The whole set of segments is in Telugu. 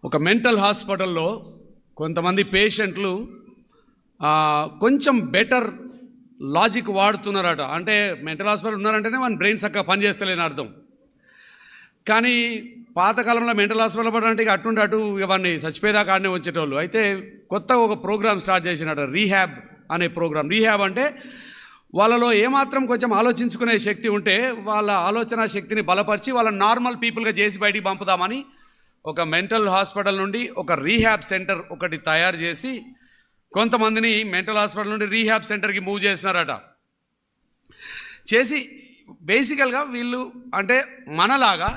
ఒక మెంటల్ హాస్పిటల్లో కొంతమంది పేషెంట్లు కొంచెం బెటర్ లాజిక్ వాడుతున్నారట. అంటే మెంటల్ హాస్పిటల్ ఉన్నారంటేనే మన బ్రెయిన్ చక్కగా పనిచేస్తలేని అర్థం. కానీ పాతకాలంలో మెంటల్ హాస్పిటల్ పడాలంటే అటుండి అటు ఇవన్నీ చచ్చిపోయేదాకా ఆడనే వచ్చేటోళ్ళు. అయితే కొత్తగా ఒక ప్రోగ్రామ్ స్టార్ట్ చేసినట, రీహ్యాబ్ అనే ప్రోగ్రామ్. రీహ్యాబ్ అంటే వాళ్ళలో ఏమాత్రం కొంచెం ఆలోచించుకునే శక్తి ఉంటే వాళ్ళ ఆలోచన శక్తిని బలపరిచి వాళ్ళ నార్మల్ పీపుల్గా చేసి బయటికి పంపుదామని ఒక మెంటల్ హాస్పిటల్ నుండి ఒక రీహ్యాబ్ సెంటర్ ఒకటి తయారు చేసి కొంతమందిని మెంటల్ హాస్పిటల్ నుండి రీహ్యాబ్ సెంటర్కి మూవ్ చేసినారట. చేసి బేసికల్గా వీళ్ళు అంటే మనలాగా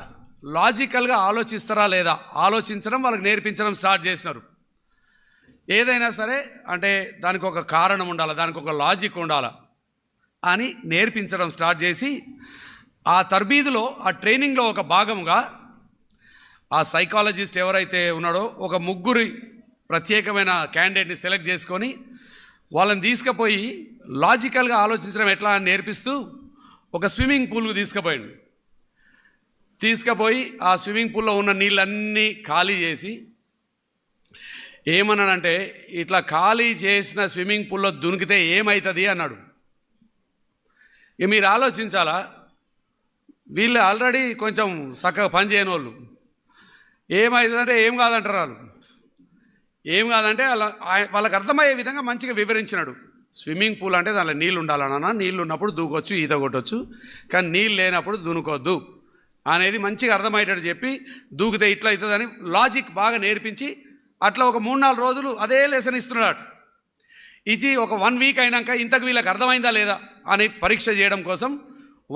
లాజికల్గా ఆలోచిస్తారా లేదా ఆలోచించడం వాళ్ళకి నేర్పించడం స్టార్ట్ చేసినారు. ఏదైనా సరే అంటే దానికి ఒక కారణం ఉండాలి, దానికి ఒక లాజిక్ ఉండాలి అని నేర్పించడం స్టార్ట్ చేసి ఆ తర్బీదులో ఆ ట్రైనింగ్లో ఒక భాగంగా ఆ సైకాలజిస్ట్ ఎవరైతే ఉన్నాడో ఒక ముగ్గురి ప్రత్యేకమైన క్యాండిడేట్ని సెలెక్ట్ చేసుకొని వాళ్ళని తీసుకుపోయి లాజికల్గా ఆలోచించడం ఎట్లా అని నేర్పిస్తూ ఒక స్విమ్మింగ్ పూల్కు తీసుకుపోయి ఆ స్విమ్మింగ్ పూల్లో ఉన్న నీళ్ళన్నీ ఖాళీ చేసి ఏమన్నాడంటే, ఇట్లా ఖాళీ చేసిన స్విమ్మింగ్ పూల్లో దునికితే ఏమవుతుంది అన్నాడు. ఇక మీరు ఆలోచించాలా, వీళ్ళు ఆల్రెడీ కొంచెం చక్కగా పని చేయని వాళ్ళు. ఏమవుతుందంటే ఏం కాదంటారు వాళ్ళు. ఏం కాదంటే వాళ్ళకి అర్థమయ్యే విధంగా మంచిగా వివరించినాడు. స్విమ్మింగ్ పూల్ అంటే దానిలో నీళ్ళు ఉండాలన్నా, నీళ్ళు ఉన్నప్పుడు దూకొచ్చు, ఈత కొట్టవచ్చు, కానీ నీళ్ళు లేనప్పుడు దునుకోవద్దు అనేది మంచిగా అర్థమయ్యేటట్టు చెప్పి దూకితే ఇట్లా అవుతుందని లాజిక్ బాగా నేర్పించి అట్లా ఒక 3-4 రోజులు అదే లెసన్ ఇస్తున్నాడు. ఇచ్చి ఒక 1 వీక్ అయినాక ఇంతకు వీళ్ళకి అర్థమైందా లేదా అని పరీక్ష చేయడం కోసం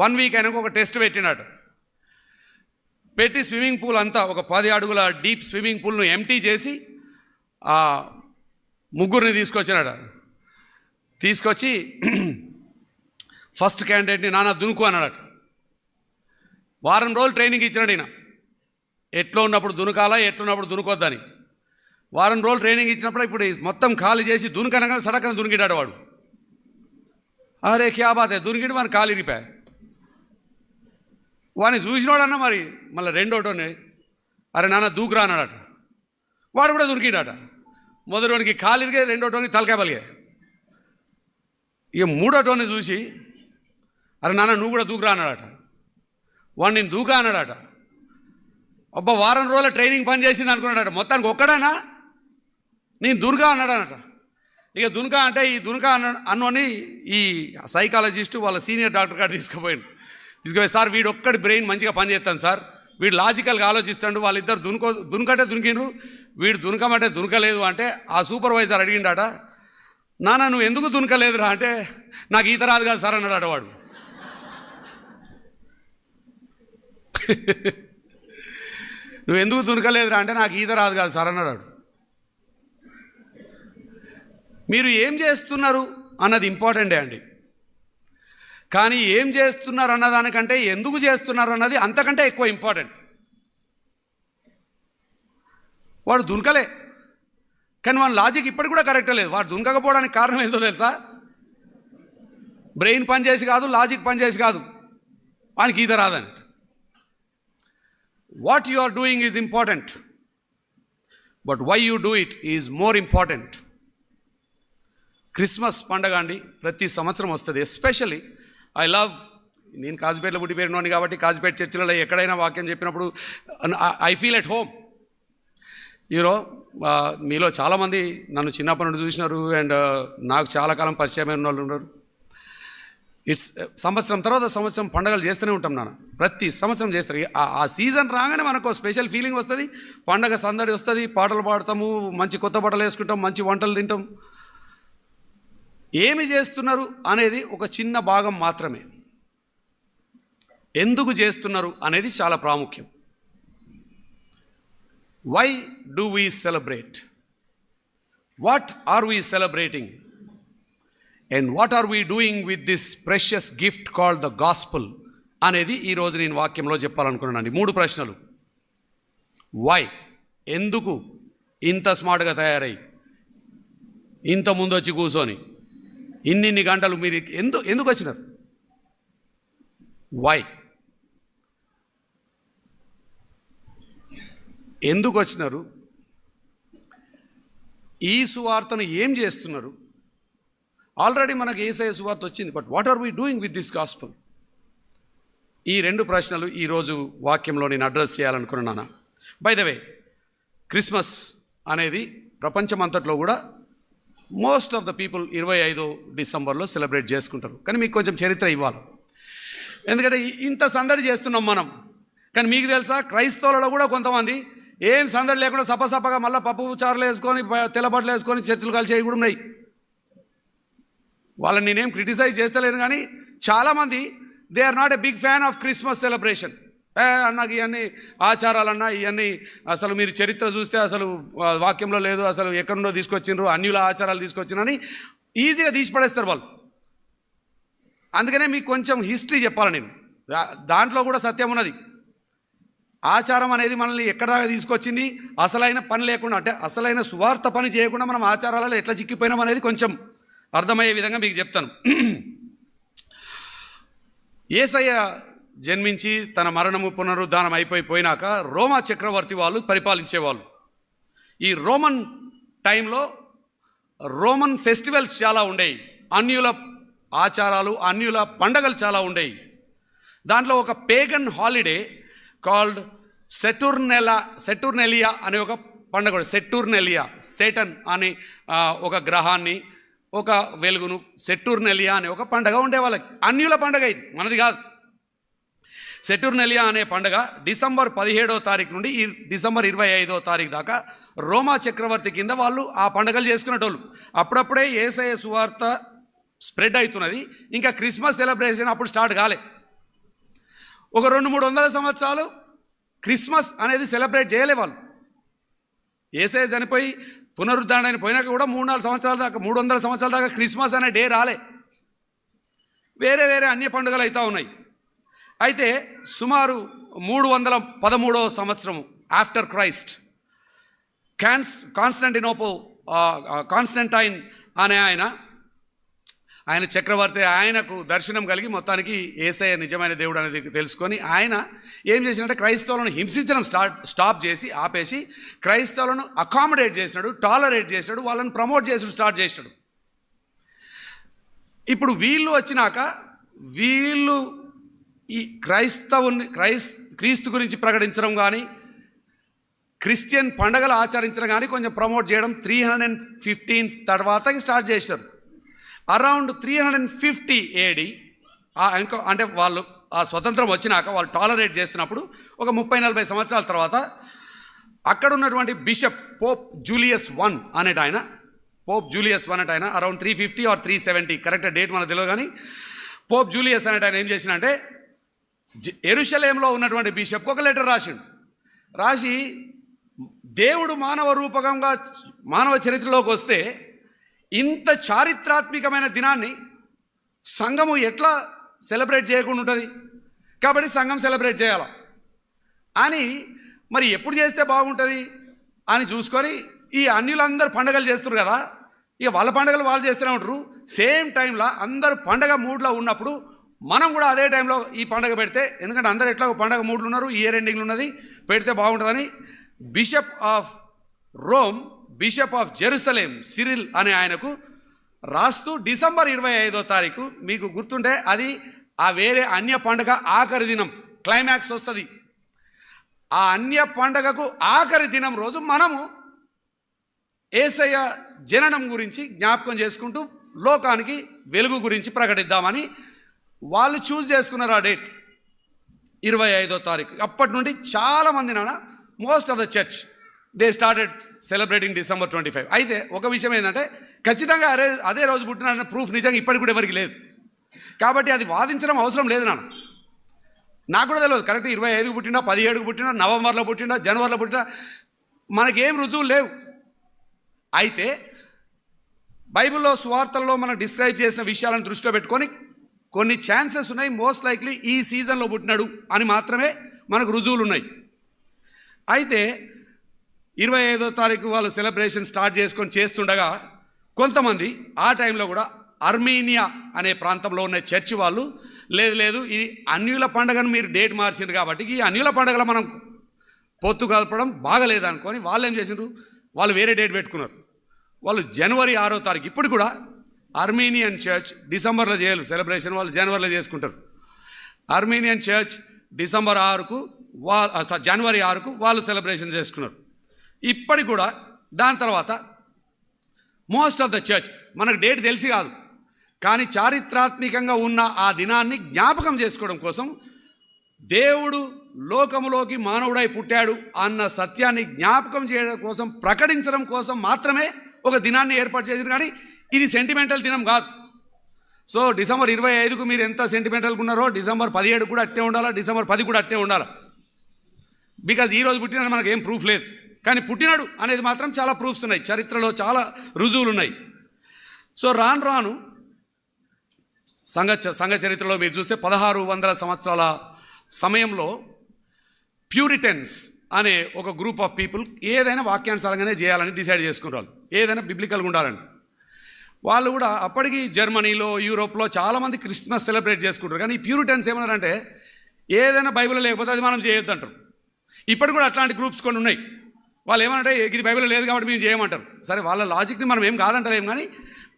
1 వీక్ అయినాక ఒక టెస్ట్ పెట్టినాడు. పెట్టి స్విమ్మింగ్ పూల్ అంతా ఒక 10 అడుగుల డీప్ స్విమ్మింగ్ పూల్ను ఎంటీ చేసి ఆ ముగ్గురిని తీసుకొచ్చి ఫస్ట్ క్యాండిడేట్ని నాన్న దునుకు అన్నాడు. వారం రోజులు ట్రైనింగ్ ఇచ్చినాడు ఈయన. ఎట్లా ఉన్నప్పుడు దునకాలా, ఎట్లున్నప్పుడు దునుకొద్దని. వారం రోజులు ట్రైనింగ్ ఇచ్చినప్పుడు ఇప్పుడు మొత్తం ఖాళీ చేసి దునకనగా సడకన దునికిడాడు వాడు. అరే క్యా బాత్ దునికిడు వాడిని ఖాళీ ఇరిపా. వాడిని చూసినోడన్నా మరి మళ్ళీ రెండోటోనే అరే నాన్న దూకురా అన్నాడట. వాడు కూడా దునికిడాట. మొదటివానికి ఖాళీరిగే, రెండోటోనికి తలకాయ పలిగే. ఇక మూడోటోని చూసి అరే నాన్న నువ్వు కూడా దూకురా అన్నాడట. వాడు నేను దూకా అన్నాడట. అబ్బా వారం రోజుల ట్రైనింగ్ పని చేసింది అనుకున్నాడట. మొత్తానికి ఒక్కడైనా నేను దుర్గా అన్నాడనట. ఇక దున్కా అంటే ఈ దున్కా అన్నోని ఈ సైకాలజిస్టు వాళ్ళ సీనియర్ డాక్టర్ గారు తీసుకుపోయి సార్ వీడు ఒక్కడి బ్రెయిన్ మంచిగా పనిచేస్తాను సార్, వీడు లాజికల్గా ఆలోచిస్తాడు, వాళ్ళిద్దరు దునకంటే దునికిండ్రు, వీడు దునకమంటే దునకలేదు అంటే ఆ సూపర్వైజర్ అడిగిండట, నాన్న నువ్వు ఎందుకు దునకలేదురా అంటే నాకు ఈత రాదు కాదు సార్ అన్నాడట వాడు. నువ్వు ఎందుకు దునకలేదురా అంటే నాకు ఈత రాదు కాదు సార్ అన్నాడు. మీరు ఏం చేస్తున్నారు అన్నది ఇంపార్టెంటే అండి, కానీ ఏం చేస్తున్నారు అన్నదానికంటే ఎందుకు చేస్తున్నారు అన్నది అంతకంటే ఎక్కువ ఇంపార్టెంట్. వాడు దునకలే, కానీ వాడి లాజిక్ ఇప్పటికి కూడా కరెక్ట్ లేదు. వాడు దునకపోవడానికి కారణం ఏందో తెలుసా? బ్రెయిన్ పనిచేసి కాదు, లాజిక్ పనిచేసి కాదు, వానికి ఈత రాదని. What you are doing is important, but why you do it is more important. Christmas పండగ అండి ప్రతి సంవత్సరం వస్తుంది. ఎస్పెషల్లీ నేను కాజీపేటలో పుట్టి పెరిగినోని కాబట్టి కాజీపేట చర్చిలలో ఎక్కడైనా వాక్యం చెప్పినప్పుడు ఐ ఫీల్ ఎట్ హోమ్. మీలో చాలామంది నన్ను చిన్నప్పటి నుండి చూసినారు అండ్ నాకు చాలా కాలం పరిచయమైన వాళ్ళు ఉన్నారు. సంవత్సరం తర్వాత సంవత్సరం పండుగలు చేస్తూనే ఉంటాం నాన్న, ప్రతి సంవత్సరం చేస్తారు. ఆ సీజన్ రాగానే మనకు స్పెషల్ ఫీలింగ్ వస్తుంది, పండగ సందడి వస్తుంది, పాటలు పాడతాము, మంచి కొత్త బట్టలు వేసుకుంటాం, మంచి వంటలు తింటాం. ఏమి చేస్తున్నారు అనేది ఒక చిన్న భాగం మాత్రమే, ఎందుకు చేస్తున్నారు అనేది చాలా ప్రాముఖ్యం. Why do we celebrate, what are we celebrating, and what are we doing with this precious gift called the gospel అనేది ఈరోజు నేను వాక్యంలో చెప్పాలనుకున్నానండి. 3 ప్రశ్నలు. వై, ఎందుకు ఇంత స్మార్ట్గా తయారై ఇంత ముందు వచ్చి కూర్చొని ఇన్ని గంటలు మీరు ఎందుకు వచ్చినారు? వై, ఎందుకు వచ్చినారు, ఈ సువార్తను ఏం చేస్తున్నారు? ఆల్రెడీ మనకు యేసయ్య సువార్త వచ్చింది, but what are we doing with this gospel? ఈ రెండు ప్రశ్నలు ఈరోజు వాక్యంలో నేను అడ్రస్ చేయాలనుకున్నాను. బై ద వే, క్రిస్మస్ అనేది ప్రపంచమంతట్లో కూడా మోస్ట్ ఆఫ్ ద పీపుల్ 25 డిసెంబర్లో సెలబ్రేట్ చేసుకుంటారు. కానీ మీకు కొంచెం చరిత్ర ఇవ్వాలి, ఎందుకంటే ఇంత సందడి చేస్తున్నాం మనం. కానీ మీకు తెలుసా, క్రైస్తవులలో కూడా కొంతమంది ఏం సందడి లేకుండా సపసపగా మళ్ళీ పప్పు చారులు వేసుకొని తెల్లబట్టలు వేసుకొని చర్చలు కలిసి కూడా ఉన్నాయి. వాళ్ళని నేనేం క్రిటిసైజ్ చేస్తలేను, కానీ చాలామంది they are not a big fan of Christmas celebration. అన్నకి ఇవన్నీ ఆచారాలన్నా ఇవన్నీ అసలు మీరు చరిత్ర చూస్తే అసలు వాక్యంలో లేదు, అసలు ఎక్కడి నుండో తీసుకొచ్చిండ్రు, అన్యుల ఆచారాలు తీసుకొచ్చినని ఈజీగా తీసిపడేస్తారు వాళ్ళు. అందుకనే మీకు కొంచెం హిస్టరీ చెప్పాలి నేను. దాంట్లో కూడా సత్యం ఉన్నది. ఆచారం అనేది మనల్ని ఎక్కడ దాకా తీసుకొచ్చింది, అసలైన పని లేకుండా, అంటే అసలైన సువార్త పని చేయకుండా మనం ఆచారాలలో ఎట్లా చిక్కిపోయినాం అనేది కొంచెం అర్థమయ్యే విధంగా మీకు చెప్తాను. యేసయ్య జన్మించి తన మరణము పునరుద్ధానం అయిపోయినాక రోమా చక్రవర్తి వాళ్ళు పరిపాలించేవాళ్ళు. ఈ రోమన్ టైంలో రోమన్ ఫెస్టివల్స్ చాలా ఉండేవి, అన్యుల ఆచారాలు, అన్యుల పండగలు చాలా ఉండేవి. దాంట్లో ఒక పేగన్ హాలిడే కాల్డ్ సెటూర్నెలియా అనే ఒక పండుగ. సెటూర్నెలియా, సేటన్ అనే ఒక గ్రహాన్ని, ఒక వెలుగును, సెటూర్నెలియా అనే ఒక పండుగ ఉండే వాళ్ళకి. అన్యుల పండుగ ఇది, మనది కాదు. సెటూర్నెలియా అనే పండుగ డిసెంబర్ 17వ తారీఖు నుండి డిసెంబర్ 25వ తారీఖు దాకా రోమా చక్రవర్తి కింద వాళ్ళు ఆ పండుగలు చేసుకునేటోళ్ళు. అప్పుడప్పుడే యేసయ్య సువార్త స్ప్రెడ్ అవుతున్నది, ఇంకా క్రిస్మస్ సెలబ్రేషన్ అప్పుడు స్టార్ట్ కాలే. ఒక 200-300 సంవత్సరాలు క్రిస్మస్ అనేది సెలబ్రేట్ చేయలే వాళ్ళు. యేసయ్య చనిపోయి పునరుద్ధరణ పోయినాక కూడా 300 సంవత్సరాల దాకా క్రిస్మస్ అనే డే రాలే. వేరే వేరే అన్య పండుగలు అవుతూ ఉన్నాయి. అయితే సుమారు 313వ సంవత్సరము ఆఫ్టర్ క్రైస్ట్ కాన్స్టంటైన్ అనే ఆయన చక్రవర్తి, ఆయనకు దర్శనం కలిగి మొత్తానికి యేసయ్య నిజమైన దేవుడు అనేది తెలుసుకొని ఆయన ఏం చేసినట్టే క్రైస్తవులను హింసించడం స్టాప్ చేసి ఆపేసి క్రైస్తవులను అకామిడేట్ చేసినాడు, టాలరేట్ చేసినాడు, వాళ్ళని ప్రమోట్ చేసుడు స్టార్ట్ చేసినాడు. ఇప్పుడు వీళ్ళు వచ్చినాక వీళ్ళు ఈ క్రీస్తు గురించి ప్రకటించడం కానీ క్రిస్టియన్ పండగలు ఆచరించడం కానీ కొంచెం ప్రమోట్ చేయడం 315 తర్వాత స్టార్ట్ చేశారు. అరౌండ్ 350 AD అంటే వాళ్ళు ఆ స్వతంత్రం వచ్చినాక వాళ్ళు టాలరేట్ చేస్తున్నప్పుడు ఒక 30-40 సంవత్సరాల తర్వాత అక్కడ ఉన్నటువంటి బిషప్ పోప్ జూలియస్ I అనేట ఆయన అరౌండ్ 350 or 370 కరెక్ట్ డేట్ మనకు తెలియదు, కానీ పోప్ జూలియస్ అనేట ఆయన ఏం చేసినంటే యెరూషలేంలో ఉన్నటువంటి బిషప్కి ఒక లెటర్ రాసి దేవుడు మానవ రూపకంగా మానవ చరిత్రలోకి వస్తే ఇంత చారిత్రాత్మకమైన దినాన్ని సంఘము ఎట్లా సెలబ్రేట్ చేయకుండా ఉంటుంది, కాబట్టి సంఘం సెలబ్రేట్ చేయాలి అని, మరి ఎప్పుడు చేస్తే బాగుంటుంది అని చూసుకొని ఈ అన్యులందరూ పండుగలు చేస్తారు కదా, ఇక వాళ్ళ పండుగలు వాళ్ళు చేస్తూనే ఉంటారు. సేమ్ టైంలో అందరు పండగ మూడ్లో ఉన్నప్పుడు మనం కూడా అదే టైంలో ఈ పండుగ పెడితే, ఎందుకంటే అందరు ఎట్లా పండగ మూడ్లు ఉన్నారు, ఇయర్ ఎండింగ్లు ఉన్నది, పెడితే బాగుంటుందని bishop of Rome, bishop of Jerusalem Cyril అనే ఆయనకు రాస్తూ డిసెంబర్ 25వ తారీఖు, మీకు గుర్తుంటే అది ఆ వేరే అన్య పండుగ ఆఖరి దినం, క్లైమాక్స్ వస్తుంది. ఆ అన్య పండుగకు ఆఖరి దినం రోజు మనము యేసయ్య జననం గురించి జ్ఞాపకం చేసుకుంటూ లోకానికి వెలుగు గురించి ప్రకటిద్దామని వాళ్ళు చూస్ చేసుకున్నారు. ఆ డేట్ 25వ తారీఖు. అప్పటి నుండి చాలామంది most of the church they started celebrating December 25. అయితే ఒక విషయం ఏంటంటే ఖచ్చితంగా అదే రోజు పుట్టిన ప్రూఫ్ నిజంగా ఇప్పటికి కూడా ఎవరికి లేదు, కాబట్టి అది వాదించడం అవసరం లేదు. నాకు కూడా తెలియదు కరెక్ట్ 25కి పుట్టినా, 17కి పుట్టినా, నవంబర్లో పుట్టినా, జనవరిలో పుట్టినా, మనకేం రుజువులు లేవు. అయితే బైబిల్లో సువార్తల్లో మనం డిస్క్రైబ్ చేసిన విషయాలను దృష్టిలో పెట్టుకొని కొన్ని ఛాన్సెస్ ఉన్నాయి, మోస్ట్ లైక్లీ ఈ సీజన్లో పుట్టినాడు అని మాత్రమే మనకు రుజువులు ఉన్నాయి. అయితే 25వ తారీఖు వాళ్ళు సెలబ్రేషన్ స్టార్ట్ చేసుకొని చేస్తుండగా కొంతమంది ఆ టైంలో కూడా అర్మీనియా అనే ప్రాంతంలో ఉన్న చర్చి వాళ్ళు లేదు ఇది అన్యుల పండుగను మీరు డేట్ మార్చిండ్రు కాబట్టి ఈ అన్యుల పండుగలో మనం పొత్తు కలపడం బాగలేదు అనుకొని వాళ్ళు ఏం చేసిండ్రు, వాళ్ళు వేరే డేట్ పెట్టుకున్నారు. వాళ్ళు జనవరి 6వ తారీఖు ఇప్పుడు కూడా ఆర్మేనియన్ చర్చ్ డిసెంబర్లో చేయరు సెలబ్రేషన్, వాళ్ళు జనవరిలో చేసుకుంటారు. ఆర్మేనియన్ చర్చ్ డిసెంబర్ 6కు జనవరి 6కు వాళ్ళు సెలబ్రేషన్ చేసుకున్నారు. ఇప్పటికి కూడా దాని తర్వాత మోస్ట్ ఆఫ్ ద చర్చ్ మనకు డేట్ తెలిసి కాదు, కానీ చారిత్రాత్మకంగా ఉన్న ఆ దినాన్ని జ్ఞాపకం చేసుకోవడం కోసం దేవుడు లోకములోకి మానవుడై పుట్టాడు అన్న సత్యాన్ని జ్ఞాపకం చేయడం కోసం, ప్రకటించడం కోసం మాత్రమే ఒక దినాన్ని ఏర్పాటు చేశారు. కానీ ఇది సెంటిమెంటల్ దినం కాదు. సో డిసెంబర్ 25కు మీరు ఎంత సెంటిమెంటల్గా ఉన్నారో డిసెంబర్ 17 కూడా అట్టే ఉండాలా, డిసెంబర్ 10 కూడా అట్టే ఉండాలా. బికాజ్ ఈరోజు పుట్టినాడు మనకు ఏం ప్రూఫ్ లేదు, కానీ పుట్టినాడు అనేది మాత్రం చాలా ప్రూఫ్స్ ఉన్నాయి, చరిత్రలో చాలా రుజువులు ఉన్నాయి. సో రాను రాను సంఘ చరిత్రలో మీరు చూస్తే 1600 సంవత్సరాల సమయంలో ప్యూరిటన్స్ అనే ఒక గ్రూప్ ఆఫ్ పీపుల్ ఏదైనా వాక్యానుసారంగానే చేయాలని డిసైడ్ చేసుకున్నారు, ఏదైనా బిబ్లికల్గా ఉండాలని. వాళ్ళు కూడా అప్పటికి జర్మనీలో యూరోప్లో చాలామంది క్రిస్మస్ సెలబ్రేట్ చేసుకుంటారు. కానీ ఈ ప్యూరిటన్స్ ఏమన్నారంటే ఏదైనా బైబిల్లో లేకపోతే అది మనం చేయొద్దు అంటారు. ఇప్పటికి కూడా అట్లాంటి గ్రూప్స్ కొన్ని ఉన్నాయి. వాళ్ళు ఏమంటే ఇది బైబిల్లో లేదు కాబట్టి మేము చేయమంటారు. సరే, వాళ్ళ లాజిక్ని మనం ఏం కాదంటలేం. కానీ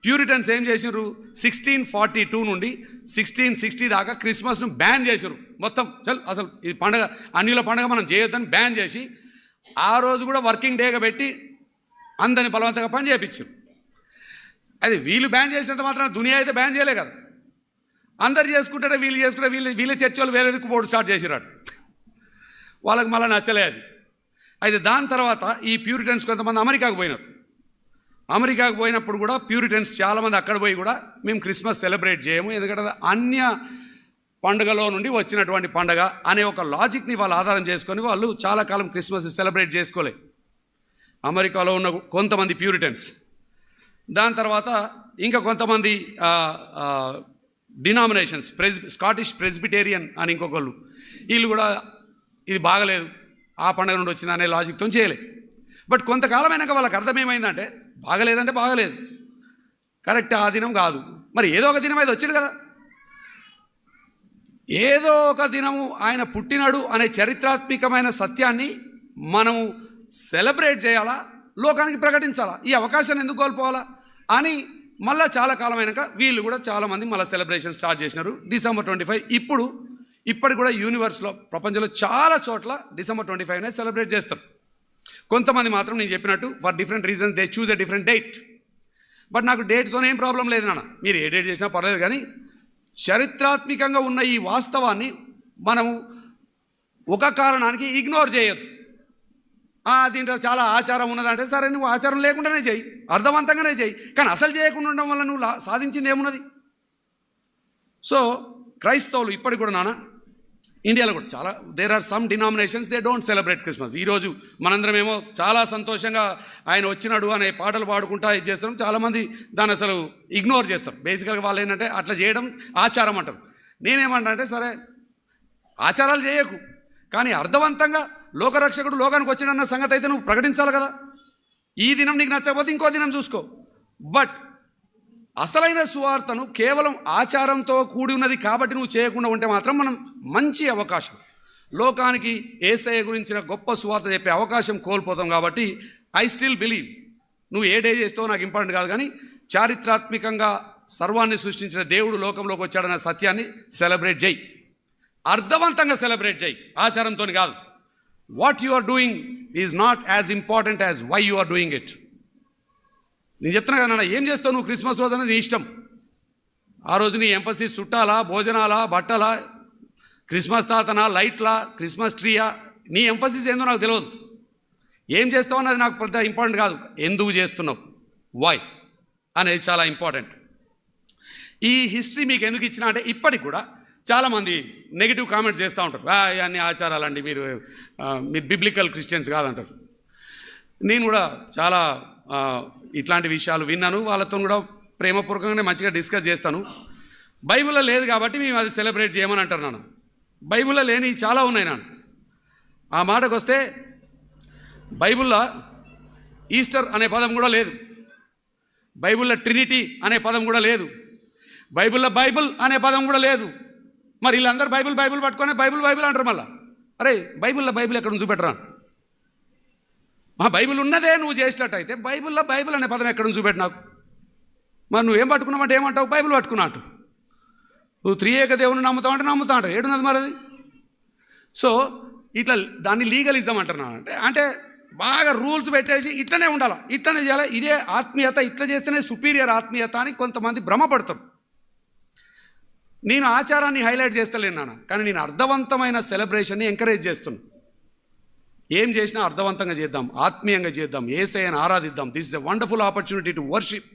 ప్యూరిటన్స్ ఏం చేసినారు, 1642 నుండి 1660 దాకా క్రిస్మస్ను బ్యాన్ చేశారు మొత్తం. అసలు ఇది పండగ, అన్నిల పండగ మనం చేయొద్దని బ్యాన్ చేసి ఆ రోజు కూడా వర్కింగ్ డేగా పెట్టి అందరిని బలవంతంగా పని చేయించారు. అది వీళ్ళు బ్యాన్ చేసినంత మాత్రం దునియా అయితే బ్యాన్ చేయలే కదా. అందరు చేసుకుంటే వీళ్ళు చేసుకుంటే వీళ్ళ చర్చ వాళ్ళు వేరే పోటీ స్టార్ట్ చేసిరాడు. వాళ్ళకి మళ్ళీ నచ్చలే అది. అయితే దాని తర్వాత ఈ ప్యూరిటన్స్ కొంతమంది అమెరికాకు పోయినారు. అమెరికాకు పోయినప్పుడు కూడా ప్యూరిటన్స్ చాలామంది అక్కడ పోయి కూడా మేము క్రిస్మస్ సెలబ్రేట్ చేయము, ఎందుకంటే అన్య పండుగలో నుండి వచ్చినటువంటి పండుగ అనే ఒక లాజిక్ని వాళ్ళు ఆధారం చేసుకొని వాళ్ళు చాలా కాలం క్రిస్మస్ సెలబ్రేట్ చేసుకోలే అమెరికాలో ఉన్న కొంతమంది ప్యూరిటన్స్. దాని తర్వాత ఇంకా కొంతమంది డినామినేషన్స్, స్కాటిష్ ప్రెస్బిటేరియన్ అని ఇంకొకళ్ళు, వీళ్ళు కూడా ఇది బాగలేదు ఆ పండుగ నుండి వచ్చింది అనే లాజిక్తో చేయలే. బట్ కొంతకాలమైనాక వాళ్ళకి అర్థమేమైందంటే బాగలేదంటే బాగలేదు, కరెక్ట్ ఆ దినం కాదు, మరి ఏదో ఒక దినం అయితే వచ్చింది కదా, ఏదో ఒక దినము ఆయన పుట్టినాడు అనే చరిత్రాత్మకమైన సత్యాన్ని మనము సెలబ్రేట్ చేయాలా, లోకానికి ప్రకటించాలా, ఈ అవకాశాన్ని ఎందుకు కోల్పోవాలా అని మళ్ళీ చాలా కాలమైనాక వీళ్ళు కూడా చాలామంది మళ్ళీ సెలబ్రేషన్ స్టార్ట్ చేసినారు. డిసెంబర్ 25 ఇప్పటికి కూడా యూనివర్స్లో ప్రపంచంలో చాలా చోట్ల డిసెంబర్ 25నే సెలబ్రేట్ చేస్తారు. కొంతమంది మాత్రం నేను చెప్పినట్టు for different reasons they choose a different date. But నాకు డేట్తోనే ఏం ప్రాబ్లం లేదు నాన్న, మీరు ఏ డేట్ చేసినా పర్లేదు. కానీ చరిత్రాత్మకంగా ఉన్న ఈ వాస్తవాన్ని మనము ఒక కారణానికి ఇగ్నోర్ చేయొద్దు. దీంట్లో చాలా ఆచారం ఉన్నదంటే సరే, నువ్వు ఆచారం లేకుండానే చేయి, అర్థవంతంగానే చేయి, కానీ అసలు చేయకుండా ఉండడం వల్ల నువ్వు సాధించింది ఏమున్నది? సో క్రైస్తవులు ఇప్పటికి కూడా నాన్న ఇండియాలో కూడా చాలా there are some denominations they don't celebrate Christmas. ఈరోజు మనందరం ఏమో చాలా సంతోషంగా ఆయన వచ్చినాడు అనే పాటలు పాడుకుంటా ఇది చేస్తున్నాం, చాలామంది దాన్ని అసలు ఇగ్నోర్ చేస్తారు. బేసికల్గా వాళ్ళు ఏంటంటే అట్లా చేయడం ఆచారం అంటారు. నేనేమంటే సరే ఆచారాలు చేయకు, కానీ అర్థవంతంగా లోకరక్షకుడు లోకానికి వచ్చినన్న సంగతి అయితే నువ్వు ప్రకటించాలి కదా. ఈ దినం నీకు నచ్చకపోతే ఇంకో దినం చూసుకో. బట్ అసలైన సువార్తను కేవలం ఆచారంతో కూడి ఉన్నది కాబట్టి నువ్వు చేయకుండా ఉంటే మాత్రం మనం మంచి అవకాశం, లోకానికి యేసయ్య గురించిన గొప్ప సువార్త చెప్పే అవకాశం కోల్పోతాం. కాబట్టి ఐ స్టిల్ బిలీవ్ నువ్వు ఏ డే చేస్తావో నాకు ఇంపార్టెంట్ కాదు, కానీ చారిత్రాత్మకంగా సర్వాన్ని సృష్టించిన దేవుడు లోకంలోకి వచ్చాడన్న సత్యాన్ని సెలబ్రేట్ చేయి, అర్థవంతంగా సెలబ్రేట్ చేయి, ఆచారంతో కాదు. What you are doing is not as important as why you are doing it. నేను చెప్తున్నా కదా నాన్న, ఏం చేస్తావు నువ్వు క్రిస్మస్ రోజు అనేది నీ ఇష్టం. ఆ రోజు నీ ఎంఫసిస్ చుట్టాలా, భోజనాలా, బట్టలా, క్రిస్మస్ తాతనా, లైట్లా, క్రిస్మస్ ట్రీయా, నీ ఎంఫసిస్ ఏందో నాకు తెలియదు. ఏం చేస్తావు అన్నది నాకు పెద్ద ఇంపార్టెంట్ కాదు, ఎందుకు చేస్తున్నావు, వై అనేది చాలా ఇంపార్టెంట్. ఈ హిస్టరీ మీకు ఎందుకు ఇచ్చినా అంటే ఇప్పటికి కూడా చాలామంది నెగిటివ్ కామెంట్స్ చేస్తూ ఉంటారు, అన్ని ఆచారాలండి, మీరు బిబ్లికల్ క్రిస్టియన్స్ కాదంటారు. నేను కూడా చాలా ఇట్లాంటి విషయాలు విన్నాను, వాళ్ళతో కూడా ప్రేమపూర్వకంగానే మంచిగా డిస్కస్ చేస్తాను. బైబిల్లో లేదు కాబట్టి మేము అది సెలబ్రేట్ చేయమని అంటారు నాన్న. బైబిల్లో లేని చాలా ఉన్నాయి నాన్న. ఆ మాటకు వస్తే బైబిల్లో ఈస్టర్ అనే పదం కూడా లేదు, బైబిల్లో ట్రినిటీ అనే పదం కూడా లేదు, బైబిల్లో బైబిల్ అనే పదం కూడా లేదు. మరి వీళ్ళందరూ బైబిల్ బైబిల్ పట్టుకొని బైబిల్ బైబిల్ అంటారు. మళ్ళీ అరే బైబిల్లో బైబిల్ ఎక్కడ చూపెట్టరా, మా బైబిల్ ఉన్నదే నువ్వు చేసేటట్టు అయితే బైబిల్ అనే పదం ఎక్కడ చూపెట్టు నాకు. మరి నువ్వేం పట్టుకున్నావంటే ఏమంటావు? బైబిల్ పట్టుకున్నా అంటు. నువ్వు త్రియేక దేవుని నమ్ముతా అంటావు ఏడున్నది మరి అది. సో ఇట్లా దాన్ని లీగలిజం అంటున్నాను. అంటే బాగా రూల్స్ పెట్టేసి ఇట్లనే ఉండాలి, ఇట్లనే చేయాలి, ఇదే ఆత్మీయత, ఇట్లా చేస్తేనే సుపీరియర్ ఆత్మీయత అని కొంతమంది భ్రమపడతారు. నేను ఆచారాన్ని హైలైట్ చేస్తలేను నాన్న, కానీ నేను అర్థవంతమైన సెలబ్రేషన్ని ఎంకరేజ్ చేస్తున్నాను. ఏం చేసినా అర్థవంతంగా చేద్దాం, ఆత్మీయంగా చేద్దాం, యేసయ్యను ఆరాధిద్దాం. This is a wonderful opportunity to worship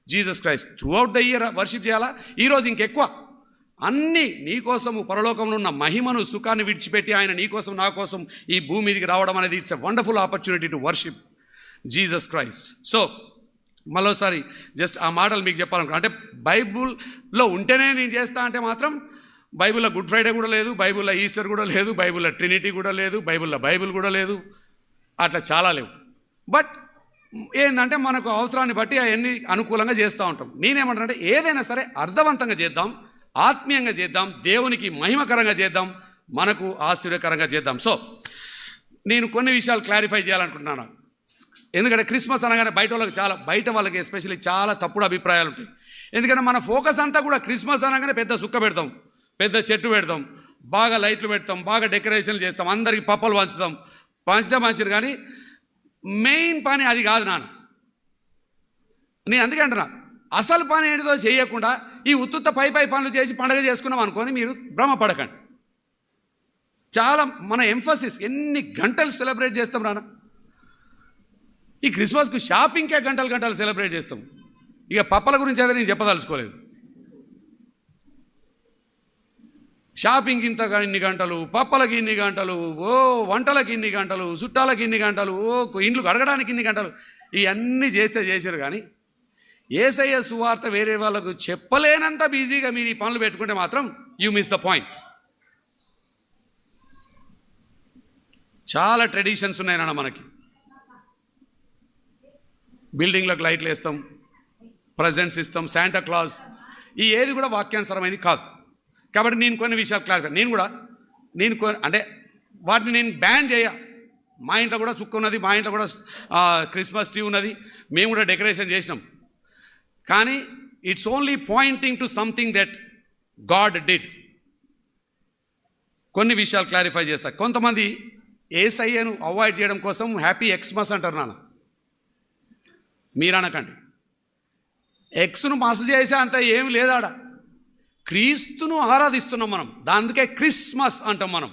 Jesus Christ throughout the year. Worship చేయాలా? ఈరోజు ఇంకెక్కువ అన్నీ నీకోసము పరలోకంలో ఉన్న మహిమను సుఖాన్ని విడిచిపెట్టి ఆయన నీకోసం నా కోసం ఈ భూమి మీదకి రావడం అనేది it's a wonderful opportunity to worship Jesus Christ. So మరోసారి జస్ట్ ఆ మాటలు మీకు చెప్పాలనుకున్నా. అంటే బైబుల్లో ఉంటేనే నేను చేస్తా అంటే మాత్రం బైబిల్లో గుడ్ ఫ్రైడే కూడా లేదు, బైబిల్లో ఈస్టర్ కూడా లేదు, బైబిల్లో ట్రినిటీ కూడా లేదు, బైబిల్లో బైబిల్ కూడా లేదు, అట్లా చాలా లేవు. బట్ ఏంటంటే మనకు అవసరాన్ని బట్టి అవన్నీ అనుకూలంగా చేస్తూ ఉంటాం. నేనేమంటానంటే ఏదైనా సరే అర్థవంతంగా చేద్దాం, ఆత్మీయంగా చేద్దాం, దేవునికి మహిమకరంగా చేద్దాం, మనకు ఆశ్చర్యకరంగా చేద్దాం. సో నేను కొన్ని విషయాలు క్లారిఫై చేయాలనుకుంటున్నాను. ఎందుకంటే క్రిస్మస్ అనగానే బయట వాళ్ళకి ఎస్పెషల్లీ చాలా తప్పుడు అభిప్రాయాలు ఉంటాయి. ఎందుకంటే మన ఫోకస్ అంతా కూడా క్రిస్మస్ అనగానే పెద్ద సుక్క పెడతాం, పెద్ద చెట్టు పెడతాం, బాగా లైట్లు పెడతాం, బాగా డెకరేషన్లు చేస్తాం, అందరికి పప్పలు పంచితే మంచిది. కానీ మెయిన్ పని అది కాదు నాన్న. నేను అందుకే అంటున్నా, అసలు పని ఏంటిదో చేయకుండా ఈ ఉత్తుత్త పై పనులు చేసి పండుగ చేసుకున్నాం అనుకొని మీరు భ్రమపడకండి. చాలా మన ఎంఫసిస్ ఎన్ని గంటలు సెలబ్రేట్ చేస్తాం నాన్న. ఈ క్రిస్మస్కు షాపింగ్కే గంటలు సెలబ్రేట్ చేస్తాం. ఇక పప్పల గురించి అయితే నేను చెప్పదలుచుకోలేదు. షాపింగ్కి ఇన్ని గంటలు, పప్పలకి ఇన్ని గంటలు, వంటలకి ఇన్ని గంటలు, చుట్టాలకి ఇన్ని గంటలు, ఇండ్లు కడగడానికి ఇన్ని గంటలు, ఇవన్నీ చేశారు. కానీ యేసయ్య సువార్త వేరే వాళ్ళకు చెప్పలేనంత బిజీగా మీరు ఈ పనులు పెట్టుకుంటే మాత్రం యూ మిస్ ద పాయింట్. చాలా ట్రెడిషన్స్ ఉన్నాయి నాన్న మనకి. బిల్డింగ్లకు లైట్లు వేస్తాం, ప్రజెంట్స్ ఇస్తాం, శాంటా క్లాస్, ఈ ఏది కూడా వాక్యానుసరమైనది కాదు. కాబట్టి నేను కొన్ని విషయాలు క్లారిఫై, అంటే వాటిని నేను బ్యాన్ చేయ. మా ఇంట్లో కూడా సుక్క ఉన్నది, మా ఇంట్లో కూడా క్రిస్మస్ ట్రీ ఉన్నది, మేము కూడా డెకరేషన్ చేసినాం. కానీ it's only pointing to something that God did. కొన్ని విషయాలు క్లారిఫై చేస్తా. కొంతమంది యేసయ్యను అవాయిడ్ చేయడం కోసం హ్యాపీ ఎక్స్మస్ అంటారు నాన్న. మీరు అనకండి, ఎక్స్ను మస్ చేసే అంత ఏమి లేదాడ. క్రీస్తును ఆరాధిస్తున్నాం మనం, అందుకే క్రిస్మస్ అంటాం మనం.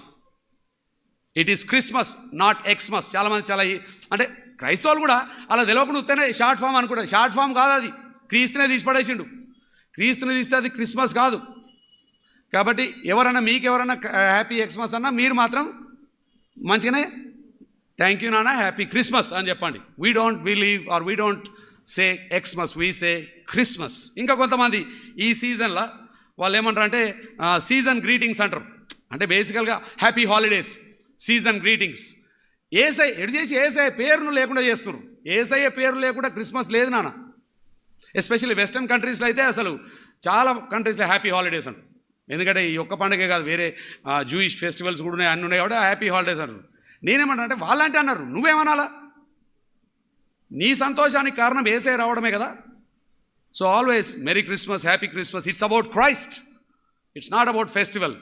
It is Christmas, not Xmas. చాలామంది అంటే క్రైస్తవులు కూడా అలా తెలియకుండా వస్తేనే షార్ట్ ఫామ్ అనుకుంటారు. షార్ట్ ఫామ్ కాదు అది, క్రీస్తునే తీసి పడేసిండు. క్రీస్తుని తీస్తే అది క్రిస్మస్ కాదు. కాబట్టి మీకెవరన్నా హ్యాపీ ఎక్స్మస్ అన్నా మీరు మాత్రం మంచిగానే థ్యాంక్ యూ నాన్న, హ్యాపీ క్రిస్మస్ అని చెప్పండి. We don't believe are we don't say Xmas, we say Christmas. ఇంకా కొంతమంది ఈ సీజన్లో వాళ్ళు ఏమంటారు అంటే సీజన్ గ్రీటింగ్స్ అంటారు. అంటే బేసికల్గా హ్యాపీ హాలిడేస్, సీజన్ గ్రీటింగ్స్. ఏసయ్య పేరును లేకుండా చేస్తున్నారు. ఏసయ్య పేరు లేకుండా క్రిస్మస్ లేదు నాన్న. ఎస్పెషల్లీ వెస్టర్న్ కంట్రీస్లో అయితే అసలు చాలా కంట్రీస్లో హ్యాపీ హాలిడేస్ అంటారు. ఎందుకంటే ఈ ఒక్క పండుగే కాదు, వేరే జూయిష్ ఫెస్టివల్స్ కూడా ఉన్నాయి, అన్నీ ఉన్నాయి కాబట్టి హ్యాపీ హాలిడేస్ అంటారు. నేనేమంటా అంటే వాళ్ళంటే అన్నారు, నువ్వేమనాలా? నీ సంతోషానికి కారణం యేసయ్య రావడమే కదా. So always merry Christmas, happy Christmas. It's about Christ, it's not about festival.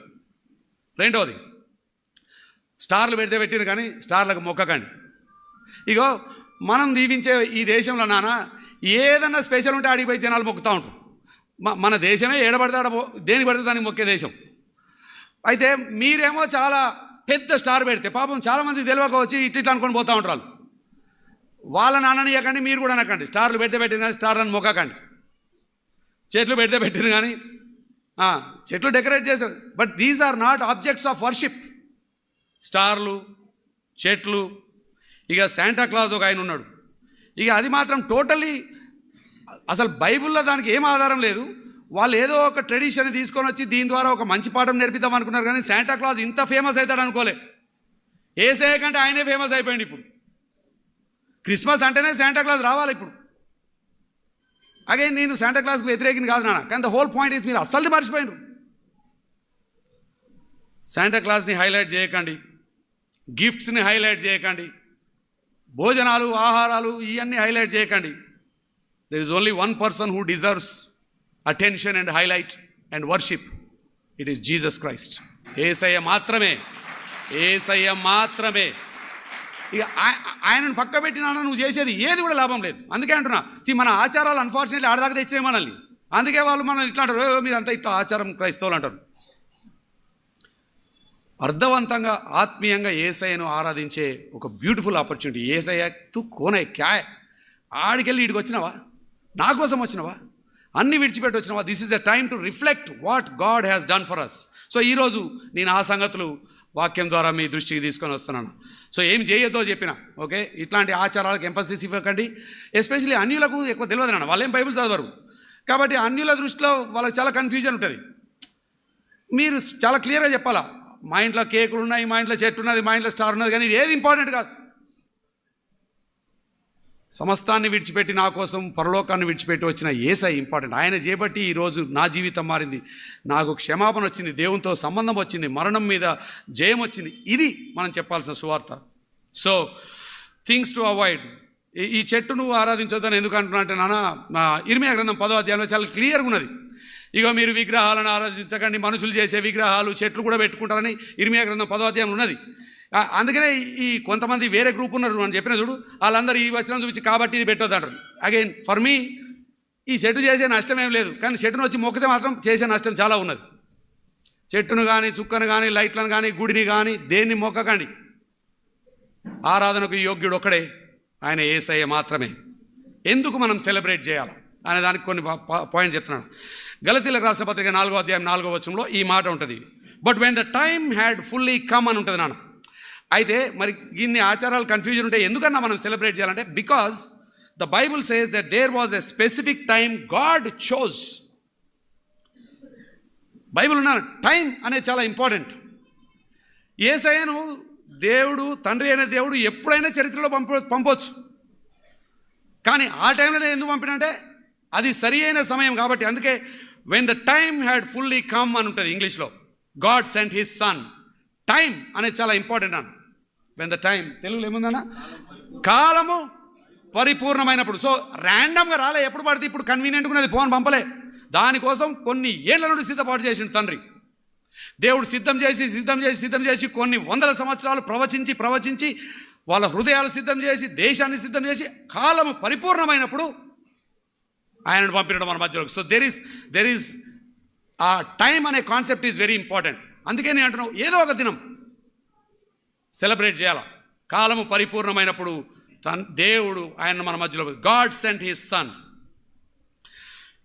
రెండోది, స్టార్లు పెట్టిన కానీ స్టార్లకు మొక్కకండి. ఇగో మనం దీవించే ఈ దేశంలో నాన్న ఏదన్నా స్పెషల్ ఉంటే అడిగిపోయి జనాలు మొక్కుతూ ఉంటారు. మన దేశమే ఏడబడితే దేనికి పడితే దానికి మొక్కే దేశం. అయితే మీరేమో చాలా పెద్ద స్టార్ పెడితే పాపం చాలామంది తెలియక వచ్చి ఇట్లా అనుకొని పోతూ ఉంటారు. వాళ్ళ నాన్ననియకండి, మీరు కూడా అనకండి. స్టార్లు పెట్టిన కానీ స్టార్లను మొక్కకండి. చెట్లు పెట్టిన కానీ చెట్లు డెకరేట్ చేశారు. But these are not objects of worship. స్టార్లు, చెట్లు, ఇక శాంటా క్లాజ్ ఒక ఆయన ఉన్నాడు. ఇక అది మాత్రం టోటల్లీ అసలు బైబిల్లో దానికి ఏం ఆధారం లేదు. వాళ్ళు ఏదో ఒక ట్రెడిషన్ తీసుకొని వచ్చి దీని ద్వారా ఒక మంచి పాఠం నేర్పిద్దాం అనుకున్నారు. కానీ శాంటా క్లాజ్ ఇంత ఫేమస్ అవుతాడు అనుకోలే. యేసయ్య కంటే ఆయనే ఫేమస్ అయిపోయింది. ఇప్పుడు క్రిస్మస్ అంటేనే శాంటా క్లాజ్ రావాలి. ఇప్పుడు అగైన్ నేను శాంటా క్లాజ్కి వ్యతిరేకిని కాదు నాన్న, కానీ ద హోల్ పాయింట్ ఈజ్ మీరు అస్సలు మర్చిపోయినారు. శాంటా క్లాజ్ని హైలైట్ చేయకండి, గిఫ్ట్స్ని హైలైట్ చేయకండి. భోజనాలు, ఆహారాలు ఇవన్నీ హైలైట్ చేయకండి. There is only one person who deserves attention and highlight and worship. It is Jesus Christ. Yesayya మాత్రమే, యేసయ్య మాత్రమే. ఇక ఆయనను పక్క పెట్టినా నువ్వు చేసేది ఏది కూడా లాభం లేదు. అందుకే అంటున్నా, మన ఆచారాలు అన్ఫార్చునేట్లీ ఆడదాకా తెచ్చినాయి మనల్ని. అందుకే వాళ్ళు మనం ఇట్లా అంటారు, మీరంతా ఇట్లా ఆచారం క్రైస్తవులు అంటారు. అర్థవంతంగా ఆత్మీయంగా యేసయ్యను ఆరాధించే ఒక బ్యూటిఫుల్ ఆపర్చునిటీ. యేసయ్య తు కోనే క్యాయ్, ఆడికెళ్ళి ఇడికి వచ్చినావా, నా కోసం వచ్చినావా, అన్ని విడిచిపెట్టి వచ్చినావా? This is a time to reflect what God has done for us. So ఈరోజు నేను ఆ సంగతులు వాక్యం ద్వారా మీ దృష్టికి తీసుకొని వస్తున్నాను. సో ఏం చేయొద్దో చెప్పిన, ఓకే, ఇట్లాంటి ఆచారాలకు ఎంఫసిస్ ఇవ్వకండి. ఎస్పెషల్లీ అన్యులకు ఎక్కువ తెలియదు నాన్న, వాళ్ళేం బైబిల్ చదవరు. కాబట్టి అన్యుల దృష్టిలో వాళ్ళకి చాలా కన్ఫ్యూజన్ ఉంటుంది. మీరు చాలా క్లియర్గా చెప్పాలా, మా ఇంట్లో కేకులు ఉన్నాయి, మా ఇంట్లో చెట్టు ఉన్నది, మా ఇంట్లో స్టార్ ఉన్నది, కానీ ఇది ఏది ఇంపార్టెంట్ కాదు. సమస్తాన్ని విడిచిపెట్టి నా కోసం పరలోకాన్ని విడిచిపెట్టి వచ్చిన యేసయ్య ఇంపార్టెంట్. ఆయన చేపట్టి ఈరోజు నా జీవితం మారింది, నాకు క్షమాపణ వచ్చింది, దేవునితో సంబంధం వచ్చింది, మరణం మీద జయం వచ్చింది. ఇది మనం చెప్పాల్సిన సువార్త. So things to avoid. ఈ చెట్టును ఆరాధించొద్దని ఎందుకు అంటున్నా అంటే నాన్న, ఇర్మియా గ్రంథం 10వ అధ్యాయంలో చాలా క్లియర్గా ఉన్నది. ఇక మీరు విగ్రహాలను ఆరాధించకండి, మనుషులు చేసే విగ్రహాలు చెట్లు కూడా పెట్టుకుంటారని ఇర్మియా గ్రంథం 10వ అధ్యాయం ఉన్నది. అందుకనే ఈ కొంతమంది వేరే గ్రూప్ ఉన్నారు అని చెప్పిన చూడు, వాళ్ళందరూ ఈ వచనం చూపించి కాబట్టి ఇది పెట్టొద్దు అంటారు. అగైన్ ఫర్ మీ ఈ చెట్టు చేసే నష్టం ఏం లేదు, కానీ చెట్టును వచ్చి మొక్కితే మాత్రం చేసే నష్టం చాలా ఉన్నది. చెట్టును కానీ, చుక్కను కానీ, లైట్లను కానీ, గుడిని కానీ దేన్ని మొక్కకండి. ఆరాధనకు యోగ్యుడు ఒక్కడే, ఆయన యేసయ్య మాత్రమే. ఎందుకు మనం సెలబ్రేట్ చేయాలి అనే దానికి కొన్ని పాయింట్స్ చెప్తున్నాను. గలతీలకు రాసిన పత్రిక 4వ అధ్యాయం 4వ వచనంలో ఈ మాట ఉంటుంది. But when the time had fully come అని ఉంటుంది నాన్న. అయితే మరి ఇన్ని ఆచారాలు కన్ఫ్యూజన్ ఉంటే ఎందుకన్నా మనం సెలబ్రేట్ చేయాలంటే, because the Bible says that there was a specific time God chose. Bible ఉన్న టైం అనేది చాలా ఇంపార్టెంట్. యేసయ్యను దేవుడు, తండ్రి అయిన దేవుడు ఎప్పుడైనా చరిత్రలో పంపవచ్చు, కానీ ఆ టైంలో ఎందుకు పంపినంటే అది సరి అయిన సమయం కాబట్టి. అందుకే when the time had fully come అని ఉంటుంది ఇంగ్లీష్లో. God sent his son. Time అనేది చాలా ఇంపార్టెంట్ అన్న. వెన్ ద టైం, తెలుగులో ఏముందన్నా, కాలము పరిపూర్ణమైనప్పుడు. సో ర్యాండమ్గా రాలే, ఎప్పుడు పడితే ఇప్పుడు కన్వీనియంట్గా ఉన్నది ఫోన్ పంపలే. దానికోసం కొన్ని ఏళ్ల నుండి సిద్ధపాటు చేసిండు తండ్రి. దేవుడు సిద్ధం చేసి కొన్ని వందల సంవత్సరాలు ప్రవచించి వాళ్ళ హృదయాలు సిద్ధం చేసి, దేశాన్ని సిద్ధం చేసి, కాలము పరిపూర్ణమైనప్పుడు ఆయనను పంపినడం మన మధ్యలోకి. సో దెర్ ఈస్ ఆ టైం అనే కాన్సెప్ట్ ఈజ్ వెరీ ఇంపార్టెంట్. అందుకే నేను అంటున్నావు, ఏదో ఒక దినం సెలబ్రేట్ చేయాలి. కాలము పరిపూర్ణమైనప్పుడు దేవుడు ఆయన మన మధ్యలో, గాడ్ సెంట్ హిస్ సన్.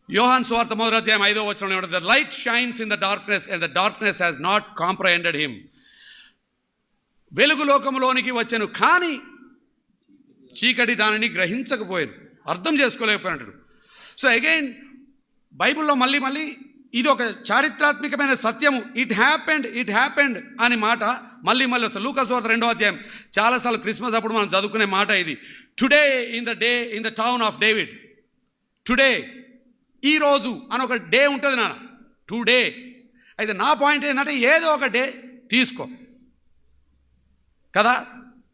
యోహాను సువార్త 1వ అధ్యాయం 5వ వచనంలో ఏమంటుంది, the light shines in the darkness and the darkness has not comprehended him. వెలుగు లోకములోనికి వచ్చెను, కానీ చీకటి దానిని గ్రహించకపోయాను, అర్థం చేసుకోలేకపోయినట్టు. సో అగైన్ బైబిల్లో మళ్ళీ ఇది ఒక చారిత్రాత్మకమైన సత్యము. ఇట్ హ్యాపెండ్ అని మాట మళ్ళీ వస్తుంది. లూకా సువార్త 2వ అధ్యాయం, చాలాసార్లు క్రిస్మస్ అప్పుడు మనం చదువుకునే మాట ఇది. Today in the town of David. Today, ఈరోజు అని ఒక డే ఉంటుంది నాన్న, టుడే. అయితే నా పాయింట్ ఏంటంటే, ఏదో ఒక డే తీసుకో కదా.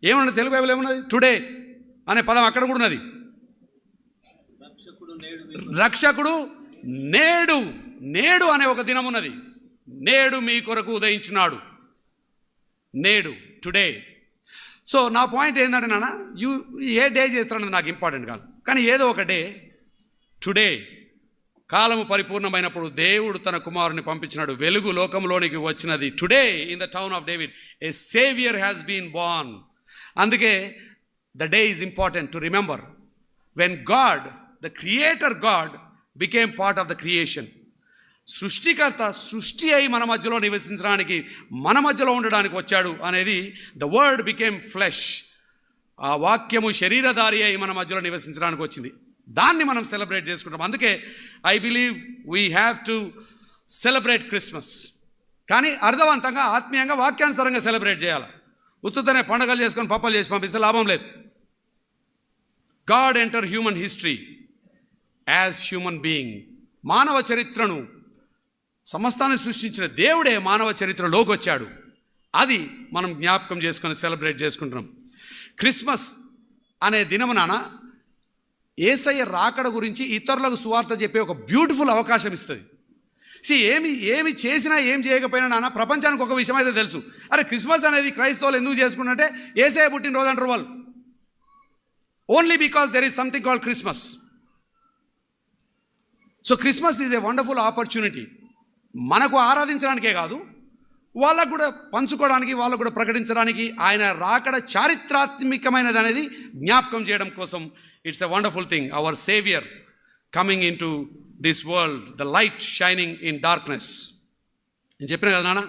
ఏమన్నది తెలుగు బైబిల్ ఏమున్నది? టుడే అనే పదం అక్కడ కూడా ఉన్నది. రక్షకుడు నేడు అనే ఒక దినం ఉన్నది. నేడు మీ కొరకు ఉదయించున్నాడు, నేడు, టుడే. సో నా పాయింట్ ఏంటంటే నాన్న, ఏ డే చేస్తారన్నది నాకు ఇంపార్టెంట్ కాదు, కానీ ఏదో ఒక డే, టుడే. కాలము పరిపూర్ణమైనప్పుడు దేవుడు తన కుమారుని పంపించినాడు, వెలుగు లోకంలోనికి వచ్చినది. Today in the town of David a saviour has been born. అందుకే the day is important to remember. When God, the creator God, became part of the creation. సృష్టికర్త సృష్టి అయి మన మధ్యలో నివసించడానికి, మన మధ్యలో ఉండడానికి వచ్చాడు అనేది, ద వర్డ్ బికేమ్ ఫ్లెష్. ఆ వాక్యము శరీరధారి అయి మన మధ్యలో నివసించడానికి వచ్చింది. దాన్ని మనం సెలబ్రేట్ చేసుకుంటాం. అందుకే I believe we have to celebrate Christmas. కానీ అర్థవంతంగా, ఆత్మీయంగా, వాక్యానుసారంగా సెలబ్రేట్ చేయాలి. ఉత్తుతనే పండుగలు చేసుకొని పప్పలు చేసి పంపిస్తే లాభం లేదు. God enter human history as human being. మానవ చరిత్రను, సమస్తాన్ని సృష్టించిన దేవుడే మానవ చరిత్రలోకి వచ్చాడు. అది మనం జ్ఞాపకం చేసుకొని సెలబ్రేట్ చేసుకుంటున్నాం. క్రిస్మస్ అనే దినము నాన్న యేసయ్య రాకడ గురించి ఇతరులకు సువార్త చెప్పే ఒక బ్యూటిఫుల్ అవకాశం ఇస్తుంది. ఏమి చేసినా ఏం చేయకపోయినా నాన్న ప్రపంచానికి ఒక విషయం అయితే తెలుసు. అరే క్రిస్మస్ అనేది క్రైస్తవులు ఎందుకు చేసుకున్నట్టే యేసయ్య పుట్టినరోజు అంటారు వాళ్ళు. Only because there is something called Christmas. So Christmas is a wonderful opportunity. మనకు ఆరాధించడానికే కాదు, వాళ్ళకు కూడా పంచుకోవడానికి, వాళ్ళకు కూడా ప్రకటించడానికి ఆయన రాకడ చారిత్రాత్మకమైనది అనేది జ్ఞాపకం చేయడం కోసం it's a wonderful thing. Our saviour coming in to this world, the light shining in darkness. నేను చెప్పిన కదా నాన్న,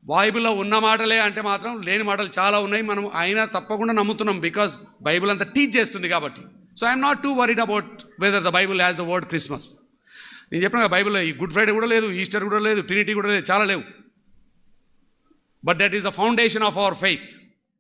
బైబిల్లో ఉన్న మాటలే అంటే మాత్రం లేని మాటలు చాలా ఉన్నాయి. మనం అయినా తప్పకుండా నమ్ముతున్నాం బికాస్ బైబిల్ అంతా టీచ్ చేస్తుంది కాబట్టి. So I'm not two worried about whether the Bible has the word Christmas. నేను చెప్పిన కదా బైబిల్లో ఈ గుడ్ ఫ్రైడే కూడా లేదు, ఈస్టర్ కూడా లేదు, ట్రినిటీ కూడా లేదు, చాలా లేవు. But that is the foundation of our faith.